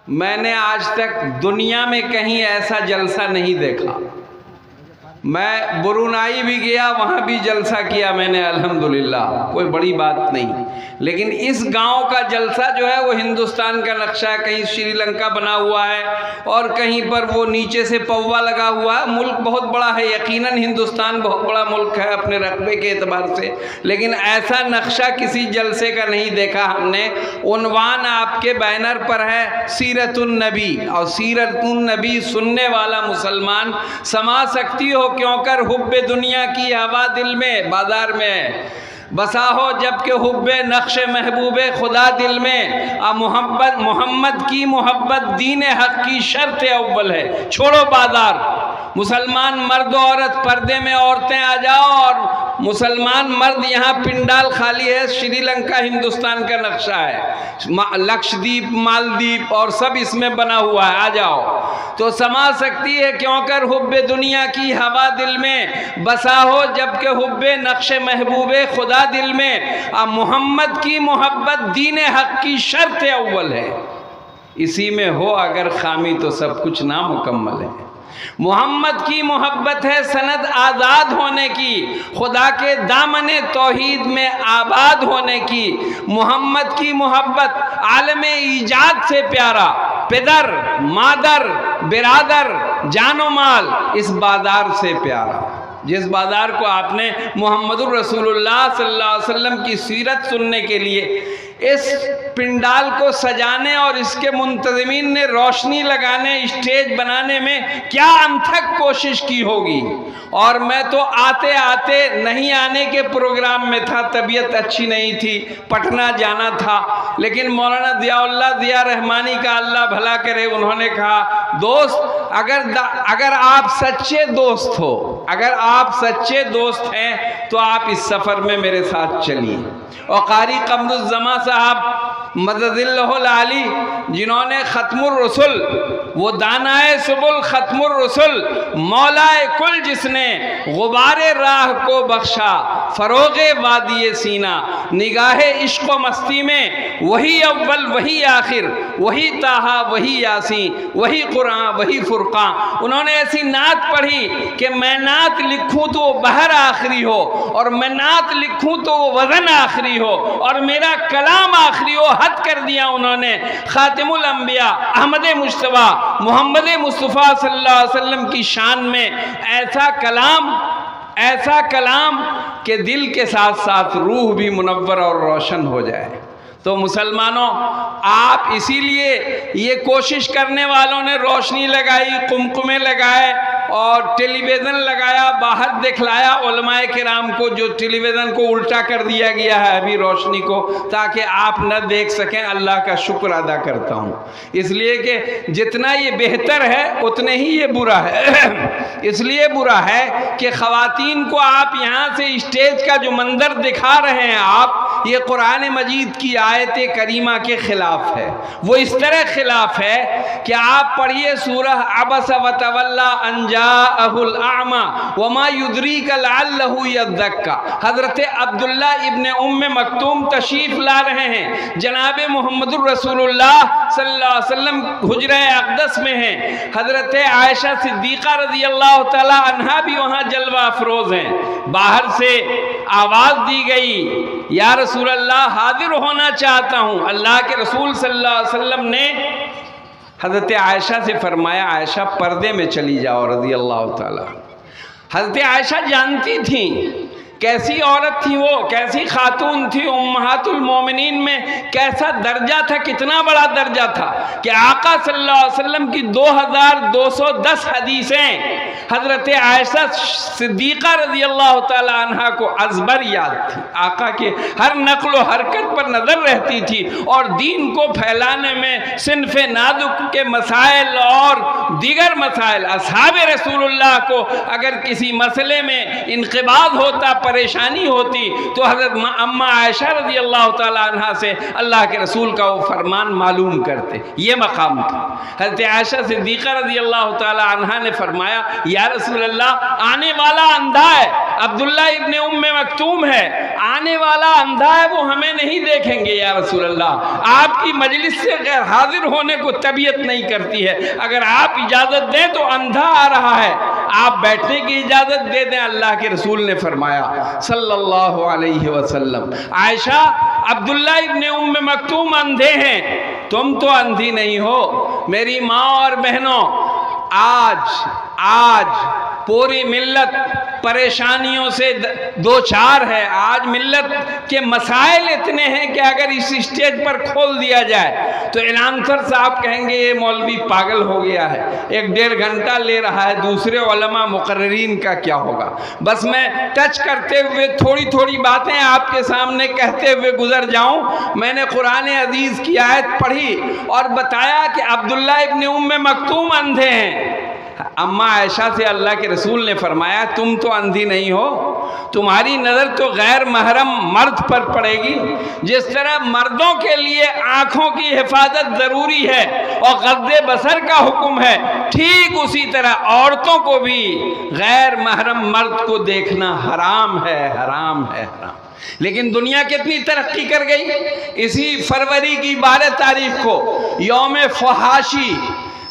میں نے آج تک دنیا میں کہیں ایسا جلسہ نہیں دیکھا. میں برونائی بھی گیا، وہاں بھی جلسہ کیا میں نے الحمدللہ، کوئی بڑی بات نہیں. لیکن اس گاؤں کا جلسہ جو ہے وہ ہندوستان کا نقشہ ہے، کہیں سری لنکا بنا ہوا ہے اور کہیں پر وہ نیچے سے پوا لگا ہوا ہے. ملک بہت بڑا ہے، یقیناً ہندوستان بہت بڑا ملک ہے اپنے رقبے کے اعتبار سے، لیکن ایسا نقشہ کسی جلسے کا نہیں دیکھا ہم نے. عنوان آپ کے بینر پر ہے سیرت النبی، اور سیرت النبی سننے والا مسلمان سما سکتی ہو کیوں کر حب دنیا کی ہوا دل میں بازار میں ہے. بسا ہو جب کہ حب نقش محبوب خدا دل میں، محمد کی محبت دین حق کی شرط اول ہے. چھوڑو بازار، مسلمان مرد و عورت پردے میں، عورتیں آ جاؤ، اور مسلمان مرد یہاں پنڈال خالی ہے. شری لنکا ہندوستان کا نقشہ ہے، لکشدیپ، مالدیپ اور سب اس میں بنا ہوا ہے. آ جاؤ تو سما سکتی ہے کیوں کر حب دنیا کی ہوا دل میں. بسا ہو جب کہ حب نقش محبوب خدا دل میں، محمد کی محبت دین حق کی شرط اول ہے. اسی میں ہو اگر خامی تو سب کچھ نامکمل ہے. محمد کی محبت ہے سند آزاد ہونے کی، خدا کے دامن توحید میں آباد ہونے کی. محمد کی محبت عالم ایجاد سے پیارا، پدر، مادر، برادر، جان و مال اس بازار سے پیارا. جس بازار کو آپ نے محمد الرسول اللہ صلی اللہ علیہ وسلم کی سیرت سننے کے لیے، اس پنڈال کو سجانے اور اس کے منتظمین نے روشنی لگانے، اسٹیج بنانے میں کیا انتھک کوشش کی ہوگی. اور میں تو آتے آتے نہیں آنے کے پروگرام میں تھا، طبیعت اچھی نہیں تھی، پٹنہ جانا تھا. لیکن مولانا ضیاء اللہ ضیاء رحمانی کا اللہ بھلا کرے، انہوں نے کہا دوست اگر آپ سچے دوست ہو، اگر آپ سچے دوست ہیں تو آپ اس سفر میں میرے ساتھ چلیے. اور قاری قمر الزماں صاحب مدد اللہ العالی، جنہوں نے ختم الرسل، وہ دانائے سبل ختم الرسل، مولائے کل، جس نے غبار راہ کو بخشا، فروغ وادی سینہ، نگاہ عشق و مستی میں وہی اول وہی آخر، وہی طٰہٰ وہی یاسین، وہی قرآن وہی فرقان. انہوں نے ایسی نعت پڑھی کہ میں نعت لکھوں تو وہ بحر آخری ہو، اور میں نعت لکھوں تو وہ وزن آخری ہو، اور میرا کلام آخری ہو. حد کر دیا انہوں نے. خاتم الانبیاء احمد مجتبیٰ محمد مصطفیٰ صلی اللہ علیہ وسلم کی شان میں ایسا کلام کہ دل کے ساتھ ساتھ روح بھی منور اور روشن ہو جائے. تو مسلمانوں، آپ اسی لیے یہ کوشش کرنے والوں نے روشنی لگائی، قمقمے لگائے اور ٹیلی ویژن لگایا، باہر دکھلایا علماء کرام کو، جو ٹیلی ویژن کو الٹا کر دیا گیا ہے ابھی روشنی کو، تاکہ آپ نہ دیکھ سکیں. اللہ کا شکر ادا کرتا ہوں، اس لیے کہ جتنا یہ بہتر ہے اتنے ہی یہ برا ہے. اس لیے برا ہے کہ خواتین کو آپ یہاں سے اسٹیج کا جو منظر دکھا رہے ہیں آپ، یہ قرآن مجید کی آیت کریمہ کے خلاف ہے. وہ اس طرح خلاف ہے کہ آپ پڑھیے سورہ عبس وتولی ان جاءہ الاعمی وما یدریک لعلہ یزکیٰ. حضرت عبداللہ ابن ام مکتوم تشریف لا رہے ہیں، جناب محمد الرسول اللہ صلی اللہ علیہ وسلم حجرہ اقدس میں ہیں. حضرت عائشہ صدیقہ رضی اللہ تعالی عنہا بھی وہاں جلوہ افروز ہیں. باہر سے آواز دی گئی، یا رسول اللہ حاضر ہونا چاہتا ہوں. اللہ کے رسول صلی اللہ علیہ وسلم نے حضرت عائشہ سے فرمایا عائشہ پردے میں چلی جاؤ رضی اللہ تعالی. حضرت عائشہ جانتی تھیں کیسی عورت تھی وہ، کیسی خاتون تھی. امہات المومنین میں کیسا درجہ تھا، کتنا بڑا درجہ تھا کہ آقا صلی اللہ علیہ وسلم کی 2210 حدیثیں حضرت عائشہ صدیقہ رضی اللہ تعالی عنہ کو ازبر یاد تھی. آقا کے ہر نقل و حرکت پر نظر رہتی تھی، اور دین کو پھیلانے میں صنف نازک کے مسائل اور دیگر مسائل، اصحاب رسول اللہ کو اگر کسی مسئلے میں انقباض ہوتا، پریشانی ہوتی، تو حضرت اماں عائشہ رضی اللہ تعالی عنہ سے اللہ کے رسول کا وہ فرمان معلوم کرتے. یہ مقام تھا. حضرت عائشہ صدیقہ رضی اللہ تعالی عنہ نے فرمایا یا رسول اللہ آنے والا اندھا ہے، عبداللہ ابن ام مکتوم ہے، آنے والا اندھا ہے، وہ ہمیں نہیں دیکھیں گے یا رسول اللہ، آپ کی مجلس سے غیر حاضر ہونے کو طبیعت نہیں کرتی ہے، اگر آپ اجازت دیں تو اندھا آ رہا ہے، آپ بیٹھنے کی اجازت دے دیں۔ اللہ کے رسول نے فرمایا صلی اللہ علیہ وسلم، عائشہ عبداللہ ابن ام مکتوم اندھے ہیں، تم تو اندھی نہیں ہو۔ میری ماں اور بہنوں، آج پوری ملت پریشانیوں سے دو چار ہے، آج ملت کے مسائل اتنے ہیں کہ اگر اس اسٹیج پر کھول دیا جائے تو اناؤنسر صاحب کہیں گے یہ مولوی پاگل ہو گیا ہے، 1.5 گھنٹہ لے رہا ہے، دوسرے علماء مقررین کا کیا ہوگا۔ بس میں ٹچ کرتے ہوئے تھوڑی باتیں آپ کے سامنے کہتے ہوئے گزر جاؤں۔ میں نے قرآن عزیز کی آیت پڑھی اور بتایا کہ عبداللہ ابن ام مکتوم اندھے ہیں۔ اماں عائشہ سے اللہ کے رسول نے فرمایا تم تو اندھی نہیں ہو، تمہاری نظر تو غیر محرم مرد پر پڑے گی۔ جس طرح مردوں کے لیے آنکھوں کی حفاظت ضروری ہے اور غض بصر کا حکم ہے، ٹھیک اسی طرح عورتوں کو بھی غیر محرم مرد کو دیکھنا حرام ہے، حرام ہے، حرام۔ لیکن دنیا کتنی ترقی کر گئی۔ اسی فروری کی 12 تاریخ کو یوم فحاشی،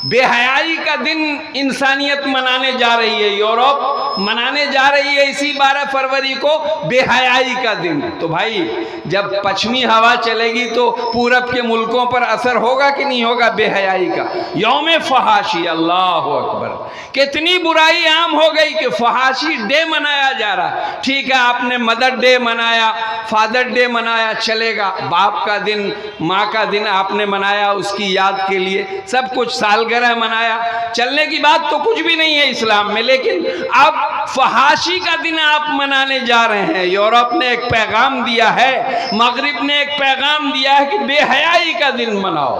بے حیائی کا دن انسانیت منانے جا رہی ہے، یورپ منانے جا رہی ہے اسی 12 فروری کو بے حیائی کا دن۔ تو بھائی جب پچھمی ہوا چلے گی تو پورب کے ملکوں پر اثر ہوگا کہ نہیں ہوگا بے حیائی کا۔ یوم فحاشی، اللہ اکبر، کتنی برائی عام ہو گئی کہ فحاشی ڈے منایا جا رہا ہے۔ ٹھیک ہے آپ نے مدر ڈے منایا، فادر ڈے منایا، چلے گا، باپ کا دن، ماں کا دن آپ نے منایا اس کی یاد کے لیے، سب کچھ سالگرہ منایا، چلنے کی بات تو کچھ بھی نہیں ہے اسلام میں، لیکن اب فحاشی کا دن آپ منانے جا رہے ہیں۔ یورپ نے ایک پیغام دیا ہے، مغرب نے ایک پیغام دیا ہے کہ بے حیائی کا دن مناؤ۔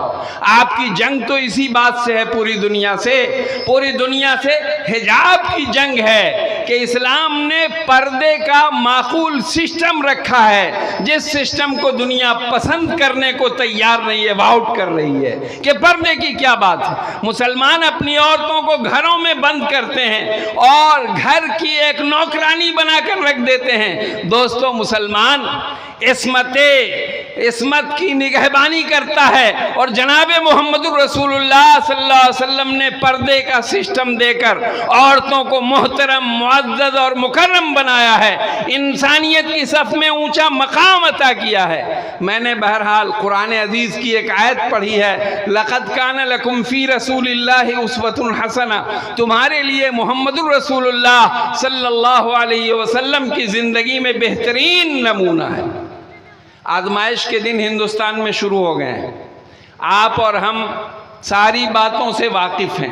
آپ کی جنگ تو اسی بات سے ہے، پوری دنیا سے حجاب کی جنگ ہے کہ اسلام نے پردے کا معقول سسٹم رکھا ہے، جس سسٹم کو دنیا پسند کرنے کو تیار نہیں ہے، واؤٹ کر رہی ہے کہ پردے کی کیا بات ہے۔ مسلمان اپنی عورتوں کو گھروں میں بند کرتے ہیں اور گھر کی ایک نوکرانی بنا کر رکھ دیتے ہیں۔ دوستو، مسلمان عصمت کی نگہبانی کرتا ہے اور جناب محمد رسول اللہ صلی اللہ علیہ وسلم نے پردے کا سسٹم دے کر عورتوں کو محترم، معزز اور مکرم بنایا ہے، انسانیت کی صف میں اونچا مقام عطا کیا ہے۔ میں نے بہرحال قرآن عزیز کی ایک آیت پڑھی ہے، لَقَدْ كَانَ لَكُمْ فِي رَسُولِ اللَّهِ أُسْوَةٌ حَسَنَةٌ، تمہارے لیے محمد رسول اللہ صلی اللہ علیہ وسلم کی زندگی میں بہترین نمونہ ہے۔ آزمائش کے دن ہندوستان میں شروع ہو گئے ہیں، آپ اور ہم ساری باتوں سے واقف ہیں،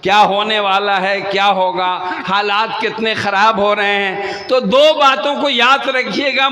کیا ہونے والا ہے، کیا ہوگا، حالات کتنے خراب ہو رہے ہیں۔ تو 2 باتوں کو یاد رکھیے گا۔